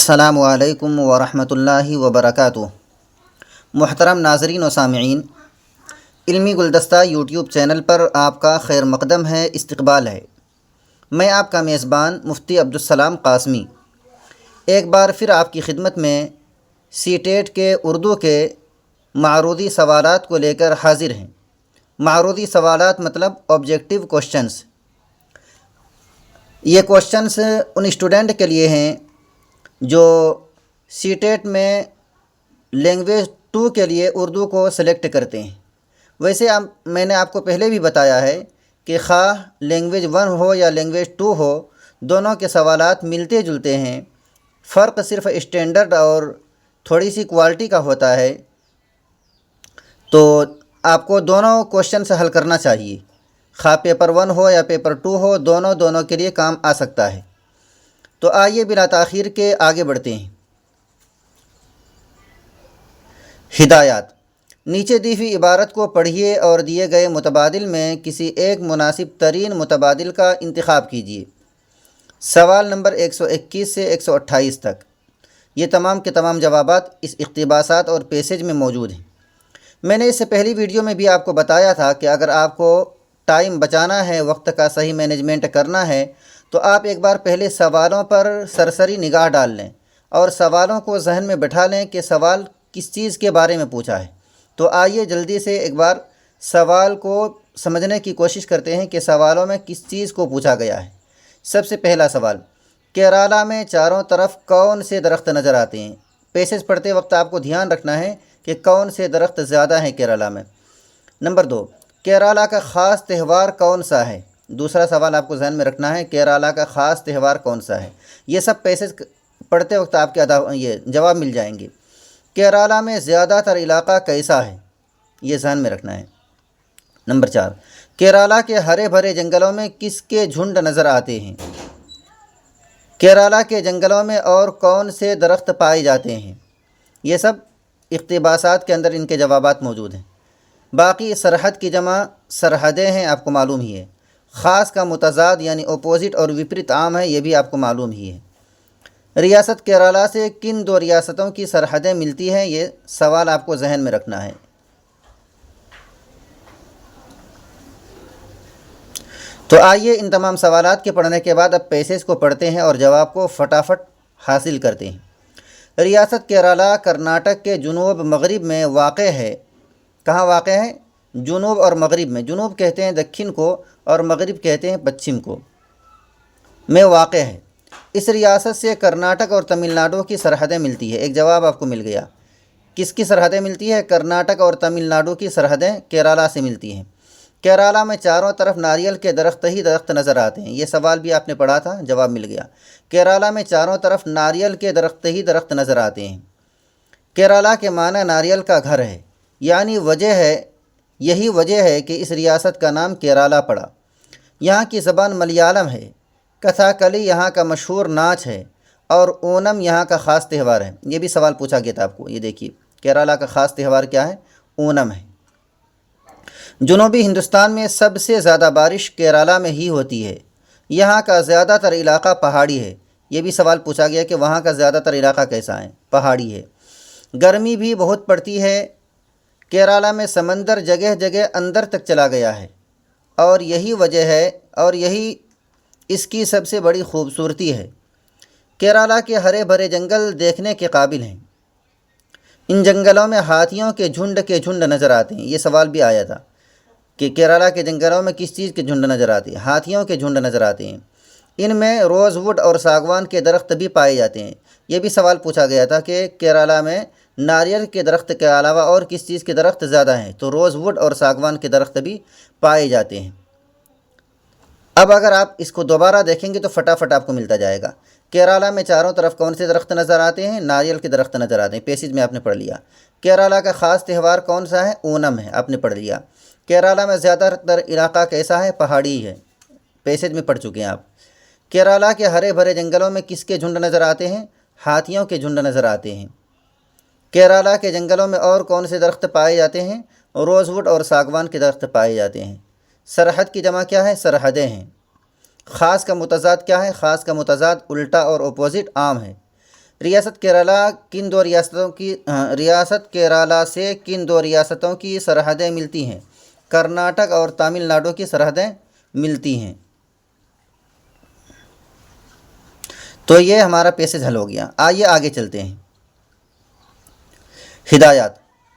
السلام علیکم ورحمۃ اللہ وبرکاتہ۔ محترم ناظرین و سامعین، علمی گلدستہ یوٹیوب چینل پر آپ کا خیر مقدم ہے، استقبال ہے۔ میں آپ کا میزبان مفتی عبدالسلام قاسمی ایک بار پھر آپ کی خدمت میں سی ٹیٹ کے اردو کے معروضی سوالات کو لے کر حاضر ہیں۔ معروضی سوالات مطلب آبجیکٹیو کوشچنس۔ یہ کوشچنس ان اسٹوڈنٹ کے لیے ہیں جو سی ٹیٹ میں لینگویج 2 کے لیے اردو کو سلیکٹ کرتے ہیں۔ ویسے میں نے آپ کو پہلے بھی بتایا ہے کہ خواہ لینگویج 1 ہو یا لینگویج 2 ہو، دونوں کے سوالات ملتے جلتے ہیں، فرق صرف اسٹینڈرڈ اور تھوڑی سی کوالٹی کا ہوتا ہے۔ تو آپ کو دونوں کوشچن سے حل کرنا چاہیے، خواہ پیپر 1 ہو یا پیپر 2 ہو، دونوں کے لیے کام آ سکتا ہے۔ تو آئیے بلا تاخیر کے آگے بڑھتے ہیں۔ ہدایات: نیچے دی ہوئی عبارت کو پڑھیے اور دیے گئے متبادل میں کسی ایک مناسب ترین متبادل کا انتخاب کیجیے۔ سوال نمبر 121 سے 128 تک۔ یہ تمام کے تمام جوابات اس اقتباسات اور پیسج میں موجود ہیں۔ میں نے اس سے پہلی ویڈیو میں بھی آپ کو بتایا تھا کہ اگر آپ کو ٹائم بچانا ہے، وقت کا صحیح مینجمنٹ کرنا ہے، تو آپ ایک بار پہلے سوالوں پر سرسری نگاہ ڈال لیں اور سوالوں کو ذہن میں بٹھا لیں کہ سوال کس چیز کے بارے میں پوچھا ہے۔ تو آئیے جلدی سے ایک بار سوال کو سمجھنے کی کوشش کرتے ہیں کہ سوالوں میں کس چیز کو پوچھا گیا ہے۔ سب سے پہلا سوال، کیرالہ میں چاروں طرف کون سے درخت نظر آتے ہیں؟ پیسج پڑھتے وقت آپ کو دھیان رکھنا ہے کہ کون سے درخت زیادہ ہیں کیرالہ میں۔ نمبر 2، کیرالہ کا خاص تہوار کون سا ہے؟ دوسرا سوال آپ کو ذہن میں رکھنا ہے، کیرالہ کا خاص تہوار کون سا ہے؟ یہ سب پیسج پڑھتے وقت آپ کے یہ جواب مل جائیں گے۔ کیرالہ میں زیادہ تر علاقہ کیسا ہے؟ یہ ذہن میں رکھنا ہے۔ نمبر 4، کیرالہ کے ہرے بھرے جنگلوں میں کس کے جھنڈ نظر آتے ہیں؟ کیرالہ کے جنگلوں میں اور کون سے درخت پائے جاتے ہیں؟ یہ سب اقتباسات کے اندر ان کے جوابات موجود ہیں۔ باقی سرحد کی جمع سرحدیں ہیں، آپ کو معلوم ہی ہے۔ خاص کا متضاد یعنی اپوزٹ اور وپریت عام ہے، یہ بھی آپ کو معلوم ہی ہے۔ ریاست کیرالہ سے کن 2 ریاستوں کی سرحدیں ملتی ہیں؟ یہ سوال آپ کو ذہن میں رکھنا ہے۔ تو آئیے ان تمام سوالات کے پڑھنے کے بعد اب پیسج کو پڑھتے ہیں اور جواب کو فٹافٹ حاصل کرتے ہیں۔ ریاست کیرالہ کرناٹک کے جنوب مغرب میں واقع ہے۔ کہاں واقع ہے؟ جنوب اور مغرب میں۔ جنوب کہتے ہیں دکن کو اور مغرب کہتے ہیں پچھم کو، میں واقع ہے۔ اس ریاست سے کرناٹک اور تمل ناڈو کی سرحدیں ملتی ہے۔ ایک جواب آپ کو مل گیا۔ کس کی سرحدیں ملتی ہے؟ کرناٹک اور تمل ناڈو کی سرحدیں کیرالہ سے ملتی ہیں۔ کیرالہ میں چاروں طرف ناریل کے درخت ہی درخت نظر آتے ہیں۔ یہ سوال بھی آپ نے پڑھا تھا، جواب مل گیا۔ کیرالہ میں چاروں طرف ناریل کے درخت ہی درخت نظر آتے ہیں۔ کیرالہ کے معنی ناریل کا گھر ہے، یعنی یہی وجہ ہے کہ اس ریاست کا نام کیرالہ پڑا۔ یہاں کی زبان ملیالم ہے۔ کتھا کلی یہاں کا مشہور ناچ ہے اور اونم یہاں کا خاص تہوار ہے۔ یہ بھی سوال پوچھا گیا تھا آپ کو۔ یہ دیکھیے، کیرالہ کا خاص تہوار کیا ہے؟ اونم ہے۔ جنوبی ہندوستان میں سب سے زیادہ بارش کیرالہ میں ہی ہوتی ہے۔ یہاں کا زیادہ تر علاقہ پہاڑی ہے۔ یہ بھی سوال پوچھا گیا کہ وہاں کا زیادہ تر علاقہ کیسا ہے؟ پہاڑی ہے۔ گرمی بھی بہت پڑتی ہے۔ کیرالہ میں سمندر جگہ جگہ اندر تک چلا گیا ہے اور یہی وجہ ہے اور یہی اس کی سب سے بڑی خوبصورتی ہے۔ کیرالہ کے ہرے بھرے جنگل دیکھنے کے قابل ہیں۔ ان جنگلوں میں ہاتھیوں کے جھنڈ نظر آتے ہیں۔ یہ سوال بھی آیا تھا کہ کیرالہ کے جنگلوں میں کس چیز کے جھنڈ نظر آتے ہیں؟ ہاتھیوں کے جھنڈ نظر آتے ہیں۔ ان میں روز ووڈ اور ساگوان کے درخت بھی پائے جاتے ہیں۔ یہ بھی سوال پوچھا گیا تھا کہ کیرالہ میں ناریل کے درخت کے علاوہ اور کس چیز کے درخت زیادہ ہیں؟ تو روز ووڈ اور ساگوان کے درخت بھی پائے جاتے ہیں۔ اب اگر آپ اس کو دوبارہ دیکھیں گے تو فٹافٹ آپ کو ملتا جائے گا۔ کیرالہ میں چاروں طرف کون سے درخت نظر آتے ہیں؟ ناریل کے درخت نظر آتے ہیں۔ پیسج میں آپ نے پڑھ لیا۔ کیرالہ کا خاص تہوار کون سا ہے؟ اونم ہے، آپ نے پڑھ لیا۔ کیرالہ میں زیادہ تر علاقہ کیسا ہے؟ پہاڑی ہے، پیسج میں پڑھ چکے ہیں آپ۔ کیرالہ کے ہرے بھرے جنگلوں میں کس کے جھنڈ نظر آتے ہیں؟ ہاتھیوں کے جھنڈ نظر آتے ہیں۔ کیرالہ کے جنگلوں میں اور کون سے درخت پائے جاتے ہیں؟ روز ووڈ اور ساگوان کے درخت پائے جاتے ہیں۔ سرحد کی جمع کیا ہے؟ سرحدیں ہیں۔ خاص کا متضاد کیا ہے؟ خاص کا متضاد الٹا اور اپوزٹ عام ہے۔ ریاست کیرالہ سے کن دو ریاستوں کی سرحدیں ملتی ہیں؟ کرناٹک اور تامل ناڈو کی سرحدیں ملتی ہیں۔ تو یہ ہمارا پیسج حل ہو گیا۔ آئیے آگے چلتے ہیں۔ ہدایات: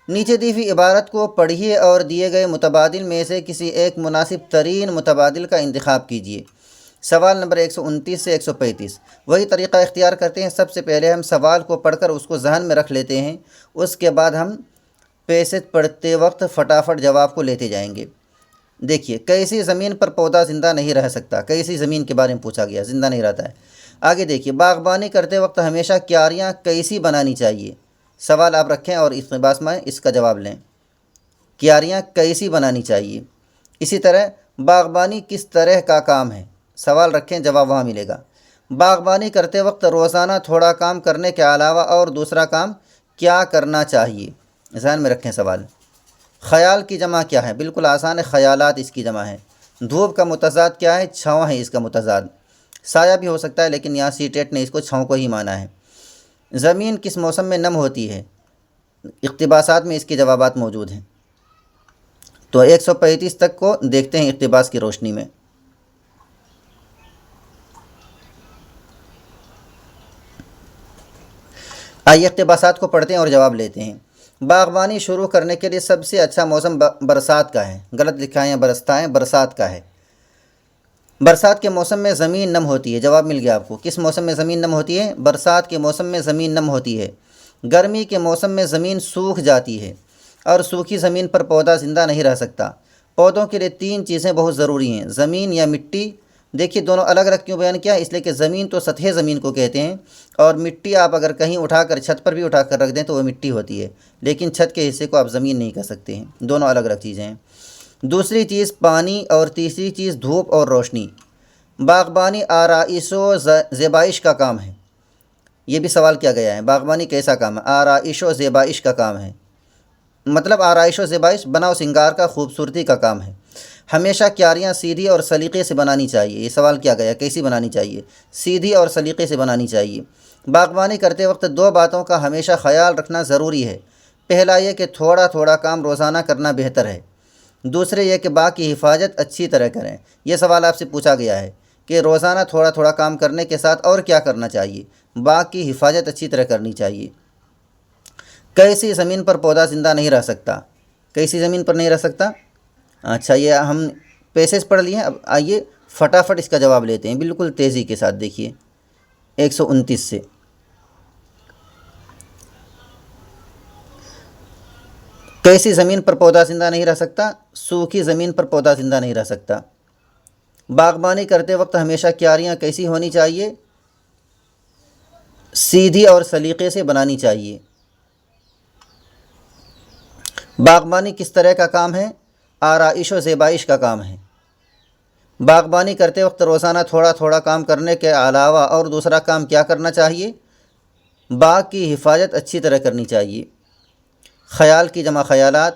نیچے دی ہوئی عبارت کو پڑھیے اور دیے گئے متبادل میں سے کسی ایک مناسب ترین متبادل کا انتخاب کیجیے۔ سوال نمبر 129 سے 135۔ وہی طریقہ اختیار کرتے ہیں۔ سب سے پہلے ہم سوال کو پڑھ کر اس کو ذہن میں رکھ لیتے ہیں، اس کے بعد ہم پیسج پڑھتے وقت فٹافٹ جواب کو لیتے جائیں گے۔ دیکھیے، کیسی زمین پر پودا زندہ نہیں رہ سکتا؟ کیسی زمین کے بارے میں پوچھا گیا، زندہ نہیں رہتا ہے۔ آگے دیکھیے، باغبانی کرتے وقت ہمیشہ کیاریاں کیسی بنانی چاہیے؟ سوال آپ رکھیں اور اقتباس میں اس کا جواب لیں۔ کیاریاں کیسی بنانی چاہیے؟ اسی طرح باغبانی کس طرح کا کام ہے؟ سوال رکھیں، جواب وہاں ملے گا۔ باغبانی کرتے وقت روزانہ تھوڑا کام کرنے کے علاوہ اور دوسرا کام کیا کرنا چاہیے؟ ذہن میں رکھیں سوال۔ خیال کی جمع کیا ہے؟ بالکل آسان ہے، خیالات اس کی جمع ہے۔ دھوپ کا متضاد کیا ہے؟ چھاؤں ہے اس کا متضاد۔ سایہ بھی ہو سکتا ہے لیکن یہاں سی-ٹیٹ نے اس کو چھاؤں کو ہی مانا ہے۔ زمین کس موسم میں نم ہوتی ہے؟ اقتباسات میں اس کے جوابات موجود ہیں۔ تو 135 تک کو دیکھتے ہیں اقتباس کی روشنی میں۔ آئیے اقتباسات کو پڑھتے ہیں اور جواب لیتے ہیں۔ باغبانی شروع کرنے کے لیے سب سے اچھا موسم برسات کا ہے۔ غلط لکھا ہے، برستا ہے، برسات کا ہے۔ برسات کے موسم میں زمین نم ہوتی ہے۔ جواب مل گیا آپ کو۔ کس موسم میں زمین نم ہوتی ہے؟ برسات کے موسم میں زمین نم ہوتی ہے۔ گرمی کے موسم میں زمین سوکھ جاتی ہے اور سوکھی زمین پر پودا زندہ نہیں رہ سکتا۔ پودوں کے لیے 3 چیزیں بہت ضروری ہیں، زمین یا مٹی۔ دیکھیے دونوں الگ الگ کیوں بیان کیا؟ اس لیے کہ زمین تو سطح زمین کو کہتے ہیں، اور مٹی آپ اگر کہیں اٹھا کر چھت پر بھی اٹھا کر رکھ دیں تو وہ مٹی ہوتی ہے، لیکن چھت کے حصے کو آپ زمین نہیں کہہ سکتے ہیں۔ دونوں الگ الگ چیزیں ہیں۔ دوسری چیز پانی، اور تیسری چیز دھوپ اور روشنی۔ باغبانی آرائش و زیبائش کا کام ہے۔ یہ بھی سوال کیا گیا ہے، باغبانی کیسا کام ہے؟ آرائش و زیبائش کا کام ہے، مطلب آرائش و زیبائش بنا و سنگار کا، خوبصورتی کا کام ہے۔ ہمیشہ کیاریاں سیدھی اور سلیقے سے بنانی چاہیے۔ یہ سوال کیا گیا، کیسی بنانی چاہیے؟ سیدھی اور سلیقے سے بنانی چاہیے۔ باغبانی کرتے وقت 2 باتوں کا ہمیشہ خیال رکھنا ضروری ہے۔ پہلا یہ کہ تھوڑا تھوڑا کام روزانہ کرنا بہتر ہے۔ دوسرے یہ کہ باغ کی حفاظت اچھی طرح کریں۔ یہ سوال آپ سے پوچھا گیا ہے کہ روزانہ تھوڑا تھوڑا کام کرنے کے ساتھ اور کیا کرنا چاہیے؟ باغ کی حفاظت اچھی طرح کرنی چاہیے۔ کیسی زمین پر پودا زندہ نہیں رہ سکتا؟ کیسی زمین پر نہیں رہ سکتا؟ اچھا، یہ ہم پیسز پڑھ لیے ہیں، اب آئیے فٹافٹ اس کا جواب لیتے ہیں، بالکل تیزی کے ساتھ۔ دیکھیے 129 سے۔ کیسی زمین پر پودا زندہ نہیں رہ سکتا؟ سوکھی زمین پر پودا زندہ نہیں رہ سکتا۔ باغبانی کرتے وقت ہمیشہ کیاریاں کیسی ہونی چاہیے؟ سیدھی اور سلیقے سے بنانی چاہیے۔ باغبانی کس طرح کا کام ہے؟ آرائش و زیبائش کا کام ہے۔ باغبانی کرتے وقت روزانہ تھوڑا تھوڑا کام کرنے کے علاوہ اور دوسرا کام کیا کرنا چاہیے؟ باغ کی حفاظت اچھی طرح کرنی چاہیے۔ خیال کی جمع خیالات،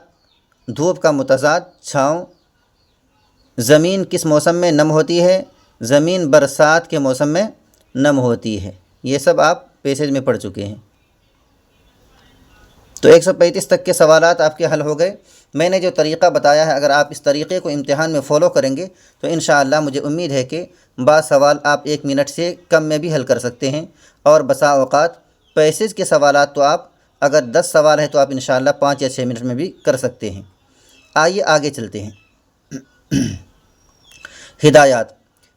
دھوپ کا متضاد چھاؤں، زمین کس موسم میں نم ہوتی ہے؟ زمین برسات کے موسم میں نم ہوتی ہے۔ یہ سب آپ پیسج میں پڑھ چکے ہیں۔ تو 135 تک کے سوالات آپ کے حل ہو گئے۔ میں نے جو طریقہ بتایا ہے، اگر آپ اس طریقے کو امتحان میں فالو کریں گے تو انشاءاللہ مجھے امید ہے کہ بعض سوال آپ 1 منٹ سے کم میں بھی حل کر سکتے ہیں، اور بسا اوقات پیسج کے سوالات تو آپ اگر 10 سوال ہیں تو آپ انشاءاللہ 5 یا 6 منٹ میں بھی کر سکتے ہیں۔ آئیے آگے چلتے ہیں۔ ہدایات: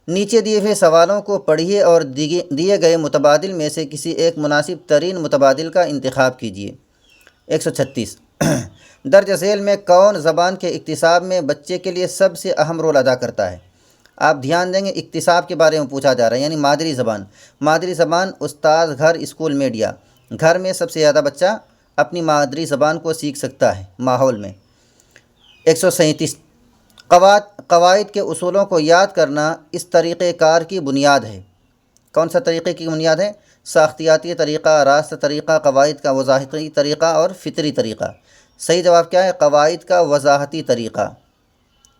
نیچے دیے ہوئے سوالوں کو پڑھیے اور دیے گئے متبادل میں سے کسی ایک مناسب ترین متبادل کا انتخاب کیجیے۔ 136۔ درج ذیل میں کون زبان کے اکتساب میں بچے کے لیے سب سے اہم رول ادا کرتا ہے؟ آپ دھیان دیں گے، اکتساب کے بارے میں پوچھا جا رہا ہے، یعنی مادری زبان۔ مادری زبان استاذ، گھر، اسکول، میڈیا۔ گھر میں سب سے زیادہ بچہ اپنی مادری زبان کو سیکھ سکتا ہے ماحول میں۔ 137۔ قواعد کے اصولوں کو یاد کرنا اس طریقہ کار کی بنیاد ہے۔ کون سا طریقے کی بنیاد ہے؟ ساختیاتی طریقہ، راست طریقہ، قواعد کا وضاحتی طریقہ اور فطری طریقہ۔ صحیح جواب کیا ہے؟ قواعد کا وضاحتی طریقہ،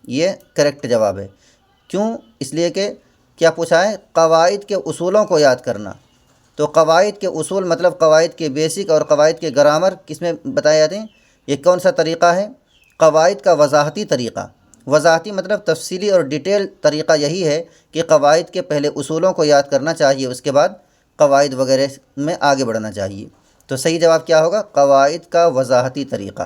یہ کریکٹ جواب ہے۔ کیوں؟ اس لیے کہ کیا پوچھا ہے؟ قواعد کے اصولوں کو یاد کرنا۔ تو قواعد کے اصول مطلب قواعد کے بیسک اور قواعد کے گرامر کس میں بتائے جاتے ہیں؟ یہ کون سا طریقہ ہے؟ قواعد کا وضاحتی طریقہ۔ وضاحتی مطلب تفصیلی اور ڈیٹیل طریقہ یہی ہے کہ قواعد کے پہلے اصولوں کو یاد کرنا چاہیے، اس کے بعد قواعد وغیرہ میں آگے بڑھنا چاہیے۔ تو صحیح جواب کیا ہوگا؟ قواعد کا وضاحتی طریقہ۔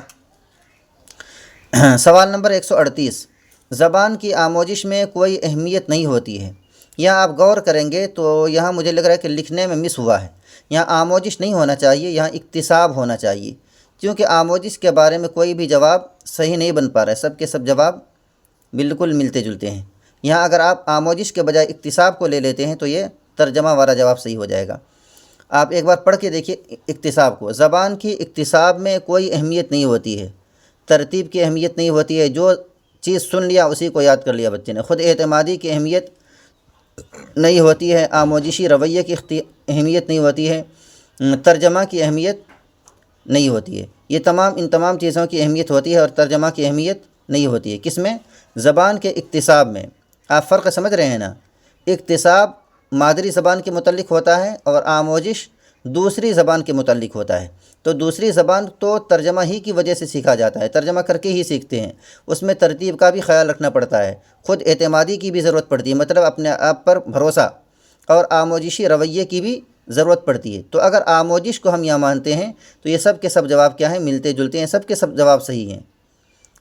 سوال نمبر 138، زبان کی آموزش میں کوئی اہمیت نہیں ہوتی ہے۔ یہاں آپ غور کریں گے تو یہاں مجھے لگ رہا ہے کہ لکھنے میں مس ہوا ہے۔ یہاں آموزش نہیں ہونا چاہیے، یہاں اکتساب ہونا چاہیے، کیونکہ آموزش کے بارے میں کوئی بھی جواب صحیح نہیں بن پا رہا ہے، سب کے سب جواب بالکل ملتے جلتے ہیں۔ یہاں اگر آپ آموزش کے بجائے اکتساب کو لے لیتے ہیں تو یہ ترجمہ والا جواب صحیح ہو جائے گا۔ آپ ایک بار پڑھ کے دیکھیے اکتساب کو۔ زبان کی اکتساب میں کوئی اہمیت نہیں ہوتی ہے، ترتیب کی اہمیت نہیں ہوتی ہے، جو چیز سن لیا اسی کو یاد کر لیا بچے نے۔ خود اعتمادی کی اہمیت نہیں ہوتی ہے، آموزشی رویے کی اہمیت نہیں ہوتی ہے، ترجمہ کی اہمیت نہیں ہوتی ہے۔ یہ ان تمام چیزوں کی اہمیت ہوتی ہے اور ترجمہ کی اہمیت نہیں ہوتی ہے۔ کس میں؟ زبان کے اکتساب میں۔ آپ فرق سمجھ رہے ہیں نا؟ اکتساب مادری زبان کے متعلق ہوتا ہے اور آموزش دوسری زبان کے متعلق ہوتا ہے۔ تو دوسری زبان تو ترجمہ ہی کی وجہ سے سیکھا جاتا ہے، ترجمہ کر کے ہی سیکھتے ہیں، اس میں ترتیب کا بھی خیال رکھنا پڑتا ہے، خود اعتمادی کی بھی ضرورت پڑتی ہے، مطلب اپنے آپ پر بھروسہ، اور آموزشی رویے کی بھی ضرورت پڑتی ہے۔ تو اگر آموزش کو ہم یہاں مانتے ہیں تو یہ سب کے سب جواب کیا ہیں؟ ملتے جلتے ہیں، سب کے سب جواب صحیح ہیں۔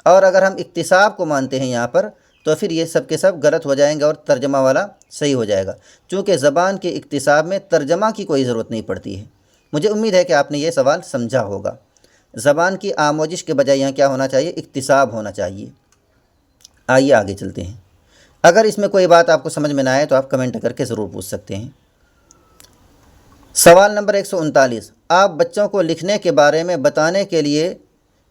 اور اگر ہم اکتساب کو مانتے ہیں یہاں پر تو پھر یہ سب کے سب غلط ہو جائیں گے اور ترجمہ والا صحیح ہو جائے گا، چونکہ زبان کے اکتساب میں ترجمہ کی کوئی ضرورت نہیں پڑتی ہے۔ مجھے امید ہے کہ آپ نے یہ سوال سمجھا ہوگا۔ زبان کی آموزش کے بجائے یہاں کیا ہونا چاہیے؟ اکتساب ہونا چاہیے۔ آئیے آگے چلتے ہیں۔ اگر اس میں کوئی بات آپ کو سمجھ میں نہ آئے تو آپ کمنٹ کر کے ضرور پوچھ سکتے ہیں۔ سوال نمبر 139، آپ بچوں کو لکھنے کے بارے میں بتانے کے لیے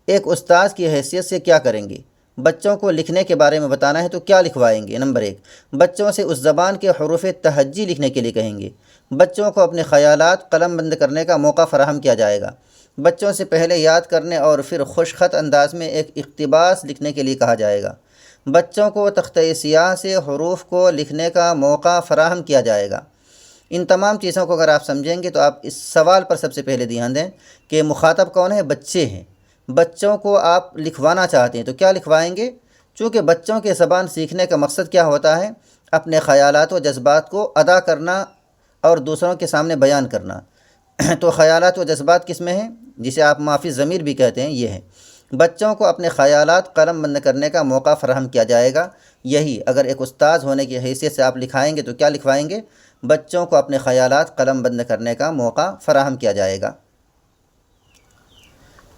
ایک استاذ کی حیثیت سے کیا کریں گے؟ بچوں کو لکھنے کے بارے میں بتانا ہے تو کیا لکھوائیں گے؟ نمبر 1، بچوں سے اس زبان کے حروف تہجی لکھنے کے لیے کہیں گے۔ بچوں کو اپنے خیالات قلم بند کرنے کا موقع فراہم کیا جائے گا۔ بچوں سے پہلے یاد کرنے اور پھر خوش خط انداز میں ایک اقتباس لکھنے کے لیے کہا جائے گا۔ بچوں کو تختہ سیاہ سے حروف کو لکھنے کا موقع فراہم کیا جائے گا۔ ان تمام چیزوں کو اگر آپ سمجھیں گے تو آپ اس سوال پر سب سے پہلے دھیان دیں کہ مخاطب کون ہے؟ بچے ہیں۔ بچوں کو آپ لکھوانا چاہتے ہیں تو کیا لکھوائیں گے؟ چونکہ بچوں کے زبان سیکھنے کا مقصد کیا ہوتا ہے؟ اپنے خیالات و جذبات کو ادا کرنا اور دوسروں کے سامنے بیان کرنا۔ تو خیالات و جذبات کس میں ہیں؟ جسے آپ مافی ضمیر بھی کہتے ہیں، یہ ہے۔ بچوں کو اپنے خیالات قلم بند کرنے کا موقع فراہم کیا جائے گا۔ یہی اگر ایک استاذ ہونے کی حیثیت سے آپ لکھائیں گے تو کیا لکھوائیں گے؟ بچوں کو اپنے خیالات قلم بند کرنے کا موقع فراہم کیا جائے گا۔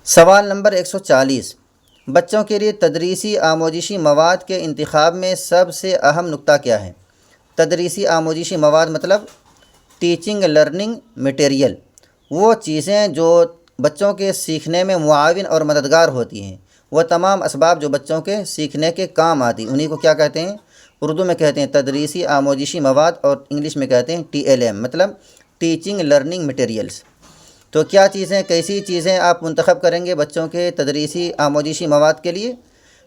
سوال نمبر 140، بچوں کے لیے تدریسی آموزشی مواد کے انتخاب میں سب سے اہم نکتہ کیا ہے؟ تدریسی آموزشی مواد مطلب ٹیچنگ لرننگ مٹیریل، وہ چیزیں جو بچوں کے سیکھنے میں معاون اور مددگار ہوتی ہیں، وہ تمام اسباب جو بچوں کے سیکھنے کے کام آتی ہیں، انہی کو کیا کہتے ہیں؟ اردو میں کہتے ہیں تدریسی آموزشی مواد، اور انگلش میں کہتے ہیں TLM، مطلب ٹیچنگ لرننگ مٹیریلز۔ تو کیا چیزیں، کیسی چیزیں آپ منتخب کریں گے بچوں کے تدریسی آموزشی مواد کے لیے؟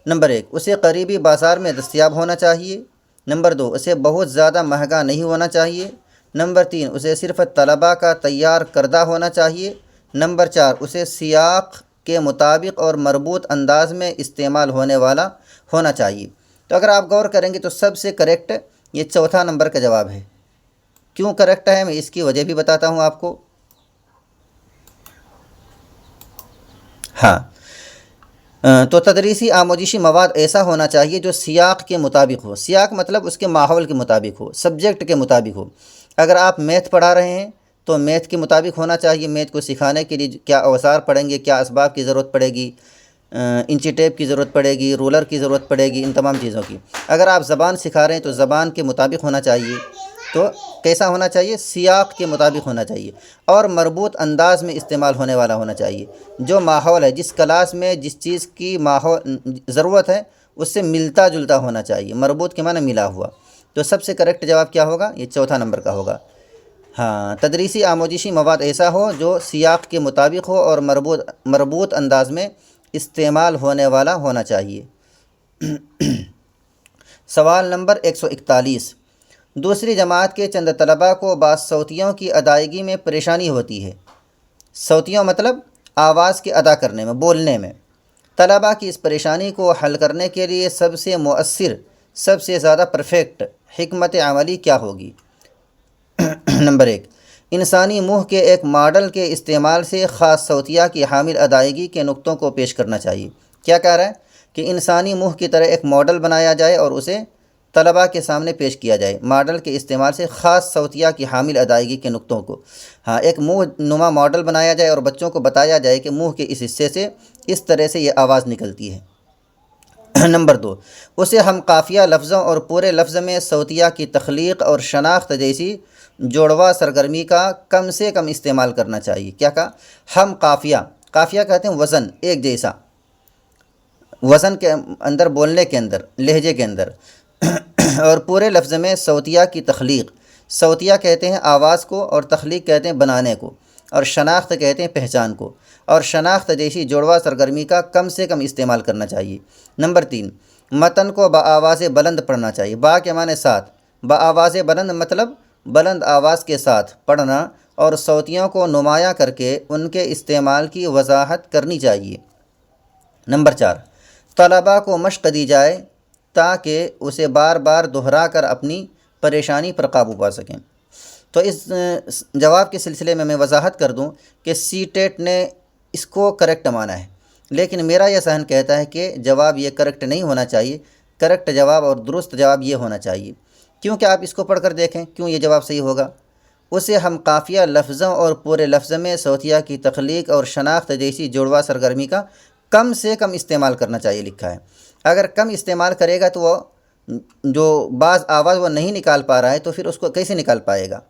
نمبر 1، اسے قریبی بازار میں دستیاب ہونا چاہیے۔ نمبر 2، اسے بہت زیادہ مہنگا نہیں ہونا چاہیے۔ نمبر 3، اسے صرف طلباء کا تیار کردہ ہونا چاہیے۔ نمبر 4، اسے سیاق کے مطابق اور مربوط انداز میں استعمال ہونے والا ہونا چاہیے۔ تو اگر آپ غور کریں گے تو سب سے کریکٹ یہ چوتھا نمبر کا جواب ہے۔ کیوں کریکٹ ہے میں اس کی وجہ بھی بتاتا ہوں آپ کو۔ ہاں، تو تدریسی آموزشی مواد ایسا ہونا چاہیے جو سیاق کے مطابق ہو۔ سیاق مطلب اس کے ماحول کے مطابق ہو، سبجیکٹ کے مطابق ہو۔ اگر آپ میتھ پڑھا رہے ہیں تو میتھ کے مطابق ہونا چاہیے۔ میتھ کو سکھانے کے لیے کیا اوزار پڑیں گے، کیا اسباب کی ضرورت پڑے گی، انچی ٹیپ کی ضرورت پڑے گی، رولر کی ضرورت پڑے گی، ان تمام چیزوں کی۔ اگر آپ زبان سکھا رہے ہیں تو زبان کے مطابق ہونا چاہیے۔ تو کیسا ہونا چاہیے؟ سیاق کے مطابق ہونا چاہیے، اور مربوط انداز میں استعمال ہونے والا ہونا چاہیے۔ جو ماحول ہے، جس کلاس میں جس چیز کی ضرورت ہے اس سے ملتا جلتا ہونا چاہیے۔ مربوط کے معنی ملا ہوا۔ تو سب سے کریکٹ جواب کیا ہوگا؟ یہ چوتھا نمبر کا ہوگا۔ ہاں، تدریسی آموزشی مواد ایسا ہو جو سیاق کے مطابق ہو اور مربوط انداز میں استعمال ہونے والا ہونا چاہیے۔ سوال نمبر 141، دوسری جماعت کے چند طلباء کو بعض صوتیوں کی ادائیگی میں پریشانی ہوتی ہے۔ صوتیوں مطلب آواز کے ادا کرنے میں، بولنے میں۔ طلباء کی اس پریشانی کو حل کرنے کے لیے سب سے مؤثر، سب سے زیادہ پرفیکٹ حکمت عملی کیا ہوگی؟ نمبر 1، انسانی منہ کے ایک ماڈل کے استعمال سے خاص صوتیہ کی حامل ادائیگی کے نقطوں کو پیش کرنا چاہیے۔ کیا کہہ رہا ہے؟ کہ انسانی منہ کی طرح ایک ماڈل بنایا جائے اور اسے طلباء کے سامنے پیش کیا جائے۔ ماڈل کے استعمال سے خاص صوتیہ کی حامل ادائیگی کے نقطوں کو، ایک منہ نما ماڈل بنایا جائے اور بچوں کو بتایا جائے کہ منہ کے اس حصے سے اس طرح سے یہ آواز نکلتی ہے۔ نمبر 2، اسے ہم قافیہ لفظوں اور پورے لفظ میں صوتیہ کی تخلیق اور شناخت جیسی جوڑواں سرگرمی کا کم سے کم استعمال کرنا چاہیے۔ کیا کہا؟ ہم قافیہ، قافیہ کہتے ہیں وزن، ایک جیسا، وزن کے اندر، بولنے کے اندر، لہجے کے اندر، اور پورے لفظ میں صوتیہ کی تخلیق۔ صوتیہ کہتے ہیں آواز کو، اور تخلیق کہتے ہیں بنانے کو، اور شناخت کہتے ہیں پہچان کو، اور شناخت جیسی جوڑواں سرگرمی کا کم سے کم استعمال کرنا چاہیے۔ نمبر 3، متن کو بآواز بلند پڑھنا چاہیے۔ با کے معنی ساتھ، بآواز بلند مطلب بلند آواز کے ساتھ پڑھنا، اور صوتیوں کو نمایاں کر کے ان کے استعمال کی وضاحت کرنی چاہیے۔ نمبر 4، طلباء کو مشق دی جائے تاکہ اسے بار بار دہرا کر اپنی پریشانی پر قابو پا سکیں۔ تو اس جواب کے سلسلے میں وضاحت کر دوں کہ سی ٹیٹ نے اس کو کریکٹ مانا ہے، لیکن میرا یہ ذہن کہتا ہے کہ جواب یہ کریکٹ نہیں ہونا چاہیے۔ کریکٹ جواب اور درست جواب یہ ہونا چاہیے، کیونکہ آپ اس کو پڑھ کر دیکھیں کیوں یہ جواب صحیح ہوگا۔ اسے ہم قافیہ لفظوں اور پورے لفظ میں صوتیہ کی تخلیق اور شناخت جیسی جوڑواں سرگرمی کا کم سے کم استعمال کرنا چاہیے لکھا ہے۔ اگر کم استعمال کرے گا تو وہ جو بعض آواز وہ نہیں نکال پا رہا ہے تو پھر اس کو کیسے نکال پائے گا؟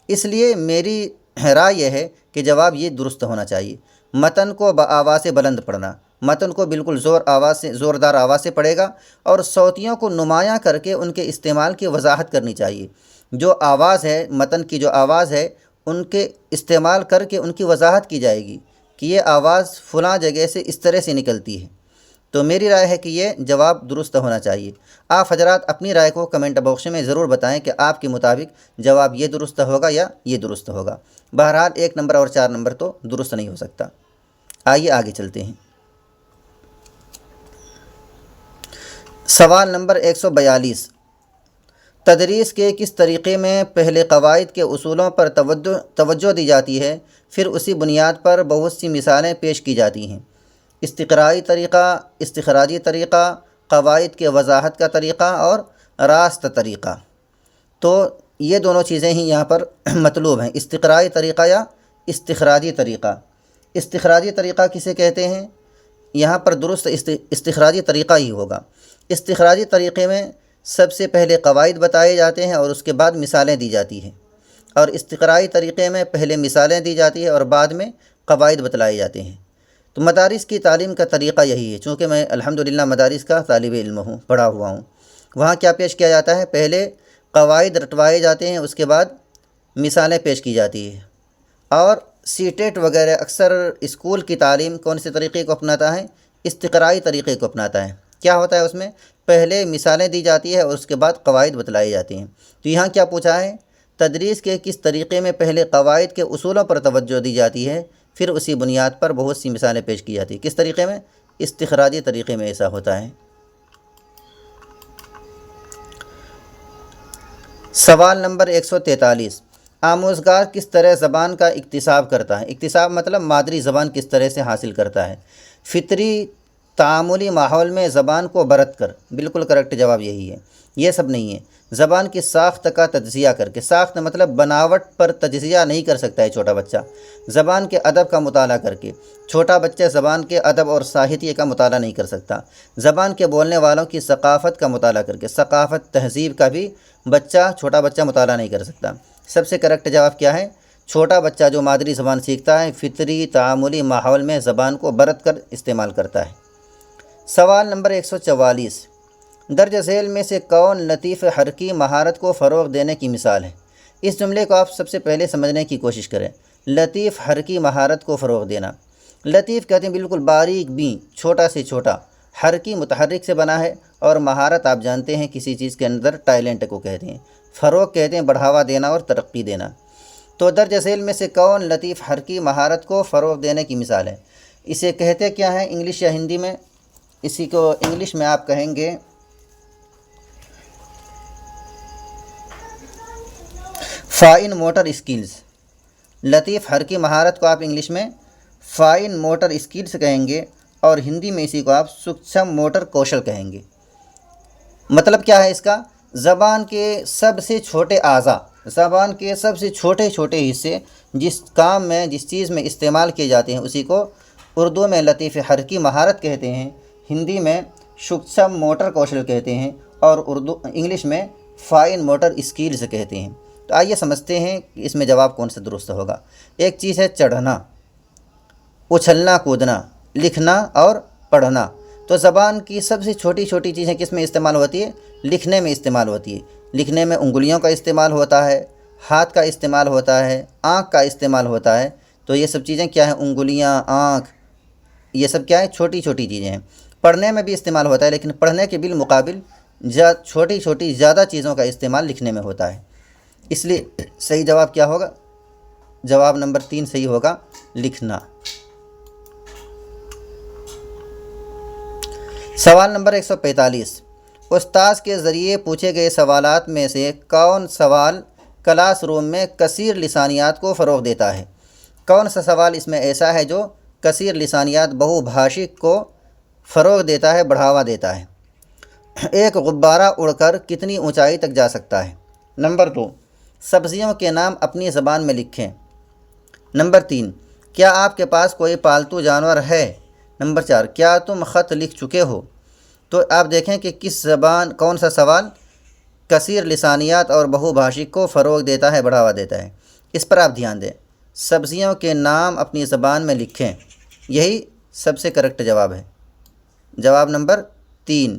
اس لیے میری رائے یہ ہے کہ جواب یہ درست ہونا چاہیے۔ متن کو بآواز بلند پڑھنا، متن کو بالکل زوردار آواز سے پڑھے گا، اور صوتیوں کو نمایاں کر کے ان کے استعمال کی وضاحت کرنی چاہیے۔ جو آواز ہے، متن کی جو آواز ہے، ان کے استعمال کر کے ان کی وضاحت کی جائے گی کہ یہ آواز فلاں جگہ سے اس طرح سے نکلتی ہے۔ تو میری رائے ہے کہ یہ جواب درست ہونا چاہیے۔ آپ حضرات اپنی رائے کو کمنٹ باکس میں ضرور بتائیں کہ آپ کے مطابق جواب یہ درست ہوگا یا یہ درست ہوگا۔ بہرحال 1 نمبر اور 4 نمبر تو درست نہیں ہو سکتا۔ آئیے آگے چلتے ہیں۔ سوال نمبر 142، تدریس کے کس طریقے میں پہلے قواعد کے اصولوں پر توجہ دی جاتی ہے، پھر اسی بنیاد پر بہت سی مثالیں پیش کی جاتی ہیں؟ استقرائی طریقہ، استخراجی طریقہ، قواعد کے وضاحت کا طریقہ اور راست طریقہ۔ تو یہ دونوں چیزیں ہی یہاں پر مطلوب ہیں، استقرائی طریقہ یا استخراجی طریقہ۔ استخراجی طریقہ کسے کہتے ہیں؟ یہاں پر درست استخراجی طریقہ ہی ہوگا۔ استخراجی طریقے میں سب سے پہلے قواعد بتائے جاتے ہیں اور اس کے بعد مثالیں دی جاتی ہیں، اور استقرائی طریقے میں پہلے مثالیں دی جاتی ہیں اور بعد میں قواعد بتلائے جاتے ہیں۔ تو مدارس کی تعلیم کا طریقہ یہی ہے، چونکہ میں الحمدللہ مدارس کا طالب علم ہوں، پڑھا ہوا ہوں۔ وہاں کیا پیش کیا جاتا ہے؟ پہلے قواعد رٹوائے جاتے ہیں، اس کے بعد مثالیں پیش کی جاتی ہیں۔ اور سی ٹیٹ وغیرہ اکثر اسکول کی تعلیم کون سے طریقے کو اپناتا ہے؟ استقرائی طریقے کو اپناتا ہے۔ کیا ہوتا ہے اس میں؟ پہلے مثالیں دی جاتی ہے اور اس کے بعد قواعد بتلائی جاتی ہیں۔ تو یہاں کیا پوچھا ہے؟ تدریس کے کس طریقے میں پہلے قواعد کے اصولوں پر توجہ دی جاتی ہے، پھر اسی بنیاد پر بہت سی مثالیں پیش کی جاتی ہیں۔ کس طریقے میں؟ استخراجی طریقے میں ایسا ہوتا ہے۔ سوال نمبر 143، آموزگار کس طرح زبان کا اکتساب کرتا ہے؟ اکتساب مطلب مادری زبان کس طرح سے حاصل کرتا ہے؟ فطری تعاملی ماحول میں زبان کو برت کر۔ بالکل کریکٹ جواب یہی ہے، یہ سب نہیں ہے۔ زبان کی ساخت کا تجزیہ کر کے، ساخت مطلب بناوٹ پر تجزیہ نہیں کر سکتا ہے چھوٹا بچہ۔ زبان کے ادب کا مطالعہ کر کے، چھوٹا بچہ زبان کے ادب اور ساہتیہ کا مطالعہ نہیں کر سکتا۔ زبان کے بولنے والوں کی ثقافت کا مطالعہ کر کے، ثقافت تہذیب کا بھی چھوٹا بچہ مطالعہ نہیں کر سکتا۔ سب سے کریکٹ جواب کیا ہے؟ چھوٹا بچہ جو مادری زبان سیکھتا ہے، فطری تعاملی ماحول میں زبان کو برت کر استعمال کرتا ہے۔ سوال نمبر 144، درج ذیل میں سے کون لطیف حرکی مہارت کو فروغ دینے کی مثال ہے؟ اس جملے کو آپ سب سے پہلے سمجھنے کی کوشش کریں۔ لطیف حرکی مہارت کو فروغ دینا، لطیف کہتے ہیں بالکل باریک بھی، چھوٹا سے چھوٹا، حرکی متحرک سے بنا ہے، اور مہارت آپ جانتے ہیں کسی چیز کے اندر ٹیلنٹ کو کہتے ہیں۔ فروغ کہتے ہیں بڑھاوا دینا اور ترقی دینا۔ تو درج ذیل میں سے کون لطیف حرکی مہارت کو فروغ دینے کی مثال ہے؟ اسے کہتے کیا ہیں انگلش یا ہندی میں؟ اسی کو انگلش میں آپ کہیں گے فائن موٹر اسکلز۔ لطیف حرکی مہارت کو آپ انگلش میں فائن موٹر اسکلز کہیں گے، اور ہندی میں اسی کو آپ سکشم موٹر کوشل کہیں گے۔ مطلب کیا ہے اس کا؟ زبان کے سب سے چھوٹے اعضاء، زبان کے سب سے چھوٹے چھوٹے حصے جس کام میں جس چیز میں استعمال کیے جاتے ہیں اسی کو اردو میں لطیف حرکی مہارت کہتے ہیں، ہندی میں سکشم موٹر کوشل کہتے ہیں، اور انگلش میں فائن موٹر اسکلز کہتے ہیں۔ تو آئیے سمجھتے ہیں کہ اس میں جواب کون سا درست ہوگا۔ ایک چیز ہے چڑھنا، اچھلنا کودنا، لکھنا اور پڑھنا۔ تو زبان کی سب سے چھوٹی چھوٹی چیزیں کس میں استعمال ہوتی ہے؟ لکھنے میں استعمال ہوتی ہے۔ لکھنے میں انگلیوں کا استعمال ہوتا ہے، ہاتھ کا استعمال ہوتا ہے، آنکھ کا استعمال ہوتا ہے۔ تو یہ سب چیزیں کیا ہیں؟ انگلیاں، آنکھ، یہ سب کیا ہے؟ چھوٹی چھوٹی چیزیں ہیں۔ پڑھنے میں بھی استعمال ہوتا ہے، لیکن پڑھنے کے بالمقابل چھوٹی چھوٹی زیادہ چیزوں کا استعمال لکھنے میں ہوتا ہے۔ اس لیے صحیح جواب کیا ہوگا؟ جواب نمبر 3 صحیح ہوگا، لکھنا۔ سوال نمبر 145، استاذ کے ذریعے پوچھے گئے سوالات میں سے کون سوال کلاس روم میں کثیر لسانیات کو فروغ دیتا ہے؟ کون سا سوال اس میں ایسا ہے جو کثیر لسانیات بہو بھاشک کو فروغ دیتا ہے، بڑھاوا دیتا ہے؟ ایک غبارہ اڑ کر کتنی اونچائی تک جا سکتا ہے؟ نمبر 2، سبزیوں کے نام اپنی زبان میں لکھیں۔ نمبر 3، کیا آپ کے پاس کوئی پالتو جانور ہے؟ نمبر 4، کیا تم خط لکھ چکے ہو؟ تو آپ دیکھیں کہ کون سا سوال کثیر لسانیات اور بہو بھاشک کو فروغ دیتا ہے، بڑھاوا دیتا ہے۔ اس پر آپ دھیان دیں، سبزیوں کے نام اپنی زبان میں لکھیں، یہی سب سے کریکٹ جواب ہے، جواب نمبر 3۔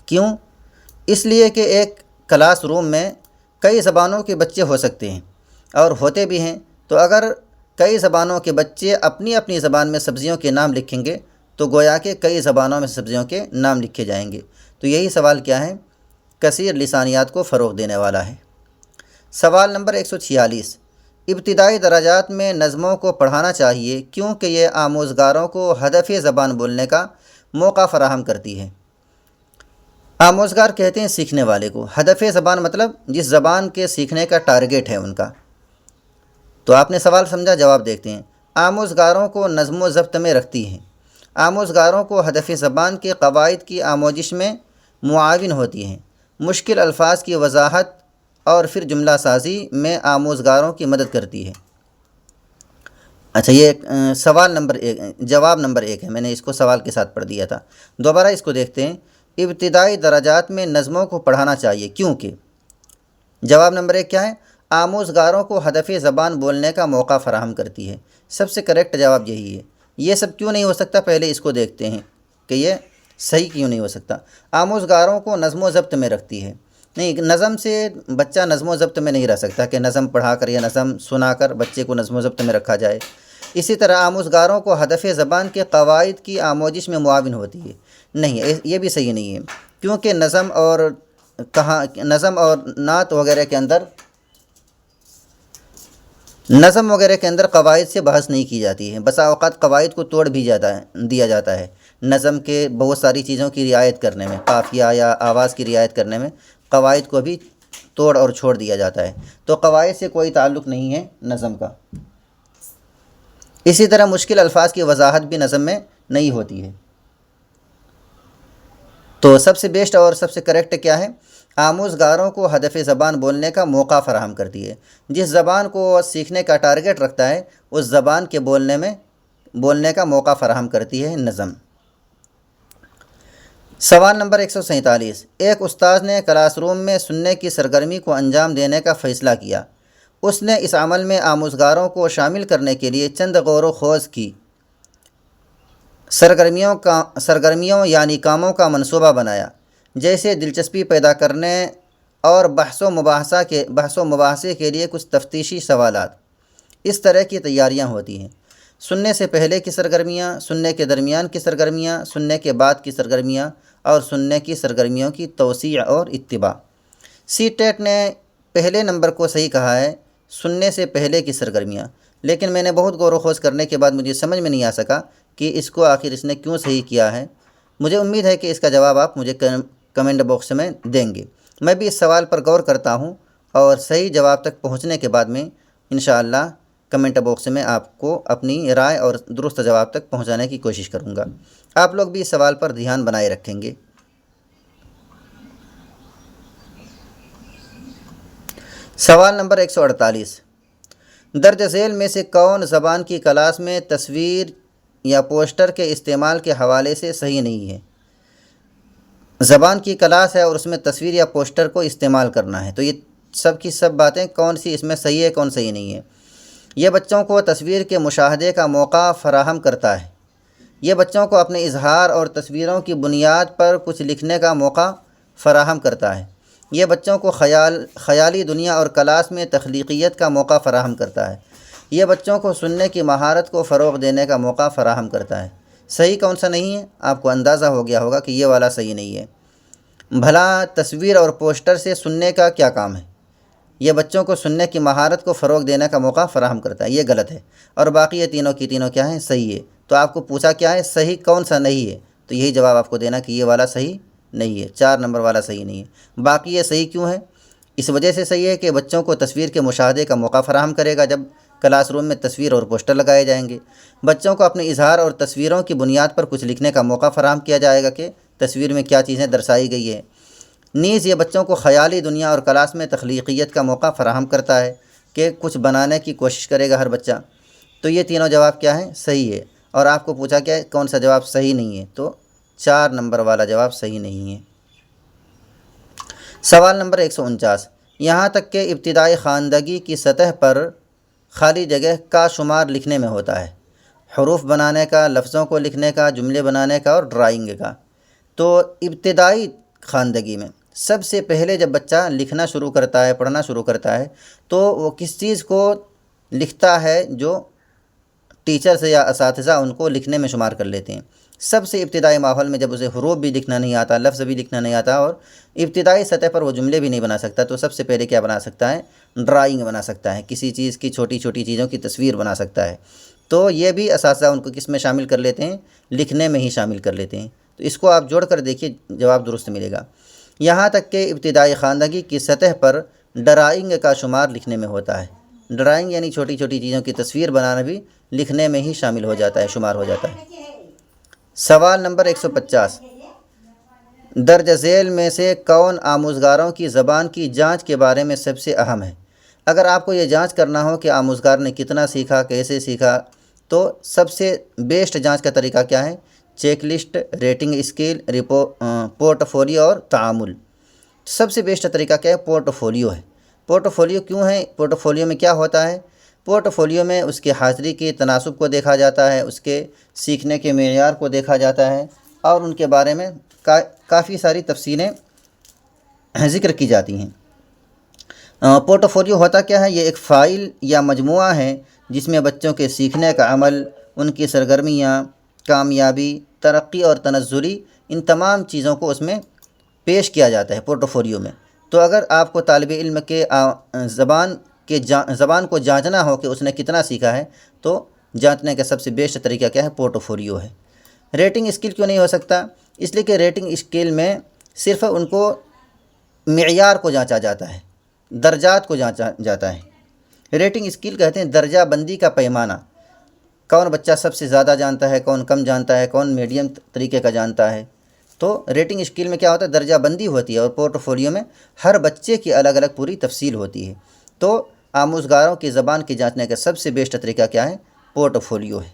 کیوں؟ اس لیے کہ ایک کلاس روم میں کئی زبانوں کے بچے ہو سکتے ہیں اور ہوتے بھی ہیں، تو اگر کئی زبانوں کے بچے اپنی اپنی زبان میں سبزیوں کے نام لکھیں گے تو گویا کہ کئی زبانوں میں سبزیوں کے نام لکھے جائیں گے۔ تو یہی سوال کیا ہے؟ کثیر لسانیات کو فروغ دینے والا ہے۔ سوال نمبر 146، ابتدائی درجات میں نظموں کو پڑھانا چاہیے کیونکہ یہ آموزگاروں کو ہدف زبان بولنے کا موقع فراہم کرتی ہے۔ آموزگار کہتے ہیں سیکھنے والے کو، ہدف زبان مطلب جس زبان کے سیکھنے کا ٹارگیٹ ہے ان کا۔ تو آپ نے سوال سمجھا، جواب دیکھتے ہیں۔ آموزگاروں کو نظم و ضبط میں رکھتی ہیں، آموزگاروں کو ہدف زبان کے قواعد کی آموزش میں معاون ہوتی ہیں، مشکل الفاظ کی وضاحت اور پھر جملہ سازی میں آموزگاروں کی مدد کرتی ہے۔ اچھا، یہ سوال نمبر 1، جواب نمبر 1 ہے، میں نے اس کو سوال کے ساتھ پڑھ دیا تھا۔ دوبارہ اس کو دیکھتے ہیں، ابتدائی درجات میں نظموں کو پڑھانا چاہیے کیونکہ جواب نمبر 1 کیا ہے؟ آموزگاروں کو ہدف زبان بولنے کا موقع فراہم کرتی ہے۔ سب سے کریکٹ جواب یہی ہے۔ یہ سب کیوں نہیں ہو سکتا؟ پہلے اس کو دیکھتے ہیں کہ یہ صحیح کیوں نہیں ہو سکتا۔ آموزگاروں کو نظم و ضبط میں رکھتی ہے، نہیں، نظم سے بچہ نظم و ضبط میں نہیں رہ سکتا کہ نظم پڑھا کر یا نظم سنا کر بچے کو نظم و ضبط میں رکھا جائے۔ اسی طرح آموزگاروں کو ہدف زبان کے قواعد کی آموزش میں معاون ہوتی ہے، نہیں، یہ بھی صحیح نہیں ہے، کیونکہ نظم اور نعت وغیرہ کے اندر قواعد سے بحث نہیں کی جاتی ہے، بسا اوقات قواعد کو توڑ بھی دیا جاتا ہے۔ نظم کے بہت ساری چیزوں کی رعایت کرنے میں، قافیہ یا آواز کی رعایت کرنے میں قواعد کو بھی توڑ اور چھوڑ دیا جاتا ہے، تو قواعد سے کوئی تعلق نہیں ہے نظم کا۔ اسی طرح مشکل الفاظ کی وضاحت بھی نظم میں نہیں ہوتی ہے۔ تو سب سے بیسٹ اور سب سے کریکٹ کیا ہے؟ آموزگاروں کو ہدف زبان بولنے کا موقع فراہم کرتی ہے۔ جس زبان کو سیکھنے کا ٹارگیٹ رکھتا ہے اس زبان کے بولنے کا موقع فراہم کرتی ہے نظم۔ سوال نمبر 147، ایک استاذ نے کلاس روم میں سننے کی سرگرمی کو انجام دینے کا فیصلہ کیا۔ اس نے اس عمل میں آموزگاروں کو شامل کرنے کے لیے چند غور و خوض کی سرگرمیوں یعنی کاموں کا منصوبہ بنایا، جیسے دلچسپی پیدا کرنے اور بحث و مباحثے کے لیے کچھ تفتیشی سوالات۔ اس طرح کی تیاریاں ہوتی ہیں: سننے سے پہلے کی سرگرمیاں، سننے کے درمیان کی سرگرمیاں، سننے کے بعد کی سرگرمیاں اور سننے کی سرگرمیوں کی توسیع اور اتباع۔ سی ٹیٹ نے پہلے نمبر کو صحیح کہا ہے، سننے سے پہلے کی سرگرمیاں، لیکن میں نے بہت غور و خوض کرنے کے بعد مجھے سمجھ میں نہیں آ سکا کہ اس کو آخر اس نے کیوں صحیح کیا ہے۔ مجھے امید ہے کہ اس کا جواب آپ مجھے کمنٹ باکس میں دیں گے۔ میں بھی اس سوال پر غور کرتا ہوں اور صحیح جواب تک پہنچنے کے بعد میں انشاءاللہ کمنٹ باکس میں آپ کو اپنی رائے اور درست جواب تک پہنچانے کی کوشش کروں گا۔ آپ لوگ بھی اس سوال پر دھیان بنائے رکھیں گے۔ سوال نمبر 148، درج ذیل میں سے کون زبان کی کلاس میں تصویر یا پوسٹر کے استعمال کے حوالے سے صحیح نہیں ہے؟ زبان کی کلاس ہے اور اس میں تصویر یا پوسٹر کو استعمال کرنا ہے، تو یہ سب کی سب باتیں کون سی اس میں صحیح ہے، کون صحیح نہیں ہے؟ یہ بچوں کو تصویر کے مشاہدے کا موقع فراہم کرتا ہے، یہ بچوں کو اپنے اظہار اور تصویروں کی بنیاد پر کچھ لکھنے کا موقع فراہم کرتا ہے، یہ بچوں کو خیالی دنیا اور کلاس میں تخلیقیت کا موقع فراہم کرتا ہے، یہ بچوں کو سننے کی مہارت کو فروغ دینے کا موقع فراہم کرتا ہے۔ صحیح کون سا نہیں ہے؟ آپ کو اندازہ ہو گیا ہوگا کہ یہ والا صحیح نہیں ہے۔ بھلا تصویر اور پوسٹر سے سننے کا کیا کام ہے؟ یہ بچوں کو سننے کی مہارت کو فروغ دینے کا موقع فراہم کرتا ہے، یہ غلط ہے، اور باقی یہ تینوں کی تینوں کیا ہیں؟ صحیح ہے۔ تو آپ کو پوچھا کیا ہے؟ صحیح کون سا نہیں ہے، تو یہی جواب آپ کو دینا کہ یہ والا صحیح نہیں ہے، 4 نمبر والا صحیح نہیں ہے۔ باقی یہ صحیح کیوں ہے؟ اس وجہ سے صحیح ہے کہ بچوں کو تصویر کے مشاہدے کا موقع فراہم کرے گا جب کلاس روم میں تصویر اور پوسٹر لگائے جائیں گے، بچوں کو اپنے اظہار اور تصویروں کی بنیاد پر کچھ لکھنے کا موقع فراہم کیا جائے گا کہ تصویر میں کیا چیزیں درشائی گئی ہے، نیز یہ بچوں کو خیالی دنیا اور کلاس میں تخلیقیت کا موقع فراہم کرتا ہے کہ کچھ بنانے کی کوشش کرے گا ہر بچہ۔ تو یہ تینوں جواب کیا ہیں؟ صحیح ہے۔ اور آپ کو پوچھا کیا ہے کون سا جواب صحیح نہیں ہے، تو 4 نمبر والا جواب صحیح نہیں ہے۔ سوال نمبر 149، یہاں تک کہ ابتدائی خواندگی کی سطح پر خالی جگہ کا شمار لکھنے میں ہوتا ہے، حروف بنانے کا، لفظوں کو لکھنے کا، جملے بنانے کا اور ڈرائنگ کا۔ تو ابتدائی خواندگی میں سب سے پہلے جب بچہ لکھنا شروع کرتا ہے، پڑھنا شروع کرتا ہے، تو وہ کس چیز کو لکھتا ہے؟ جو ٹیچرز یا اساتذہ ان کو لکھنے میں شمار کر لیتے ہیں۔ سب سے ابتدائی ماحول میں جب اسے حروف بھی لکھنا نہیں آتا، لفظ بھی لکھنا نہیں آتا اور ابتدائی سطح پر وہ جملے بھی نہیں بنا سکتا، تو سب سے پہلے کیا بنا سکتا ہے؟ ڈرائنگ بنا سکتا ہے، کسی چیز کی چھوٹی چھوٹی چیزوں کی تصویر بنا سکتا ہے۔ تو یہ بھی اساتذہ ان کو کس میں شامل کر لیتے ہیں؟ لکھنے میں ہی شامل کر لیتے ہیں۔ تو اس کو آپ جوڑ کر دیکھیے، جواب درست ملے گا۔ یہاں تک کہ ابتدائی خواندگی کی سطح پر ڈرائنگ کا شمار لکھنے میں ہوتا ہے۔ ڈرائنگ یعنی چھوٹی چھوٹی چیزوں کی تصویر بنانا بھی لکھنے میں ہی شامل ہو جاتا ہے، شمار ہو جاتا ہے۔ سوال نمبر 150، درج ذیل میں سے کون آموزگاروں کی زبان کی جانچ کے بارے میں سب سے اہم ہے؟ اگر آپ کو یہ جانچ کرنا ہو کہ آموزگار نے کتنا سیکھا، کیسے سیکھا، تو سب سے بیسٹ جانچ کا طریقہ کیا ہے؟ Check list, rating scale, port folio اور تعامل۔ سب سے بیسٹ طریقہ کیا ہے؟ پورٹ فولیو ہے۔ پورٹ فولیو کیوں ہے؟ پورٹ فولیو میں کیا ہوتا ہے؟ پورٹ فولیو میں اس کی حاضری کے تناسب کو دیکھا جاتا ہے، اس کے سیکھنے کے معیار کو دیکھا جاتا ہے اور ان کے بارے میں کافی ساری تفصیلیں ذکر کی جاتی ہیں۔ پورٹ فولیو ہوتا کیا ہے؟ یہ ایک فائل یا مجموعہ ہے جس میں بچوں کے سیکھنے کا عمل، ان کی سرگرمیاں، کامیابی، ترقی اور تنزلی، ان تمام چیزوں کو اس میں پیش کیا جاتا ہے پورٹ فولیو میں۔ تو اگر آپ کو طالب علم کے زبان کو جانچنا ہو کہ اس نے کتنا سیکھا ہے، تو جانچنے کا سب سے بیسٹ طریقہ کیا ہے؟ پورٹ فولیو ہے۔ ریٹنگ اسکل کیوں نہیں ہو سکتا؟ اس لیے کہ ریٹنگ اسکل میں صرف ان کو معیار کو جانچا جاتا ہے، درجات کو جانچا جاتا ہے۔ ریٹنگ اسکل کہتے ہیں درجہ بندی کا پیمانہ، کون بچہ سب سے زیادہ جانتا ہے، کون کم جانتا ہے، کون میڈیم طریقے کا جانتا ہے۔ تو ریٹنگ اسکیل میں کیا ہوتا ہے؟ درجہ بندی ہوتی ہے، اور پورٹ فولیو میں ہر بچے کی الگ الگ پوری تفصیل ہوتی ہے۔ تو آموزگاروں کی زبان کی جانچنے کا سب سے بیسٹ طریقہ کیا ہے؟ پورٹ فولیو ہے۔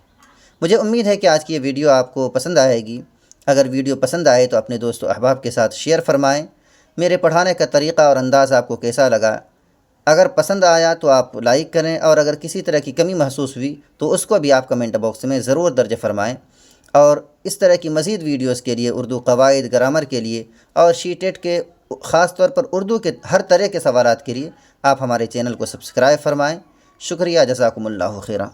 مجھے امید ہے کہ آج کی یہ ویڈیو آپ کو پسند آئے گی۔ اگر ویڈیو پسند آئے تو اپنے دوست و احباب کے ساتھ شیئر فرمائیں۔ میرے پڑھانے کا طریقہ اور انداز آپ کو کیسا لگا؟ اگر پسند آیا تو آپ لائک کریں، اور اگر کسی طرح کی کمی محسوس ہوئی تو اس کو بھی آپ کمنٹ باکس میں ضرور درج فرمائیں۔ اور اس طرح کی مزید ویڈیوز کے لیے، اردو قواعد، گرامر کے لیے اور شی ٹیٹ کے خاص طور پر اردو کے ہر طرح کے سوالات کے لیے آپ ہمارے چینل کو سبسکرائب فرمائیں۔ شکریہ، جزاکم اللہ خیرہ۔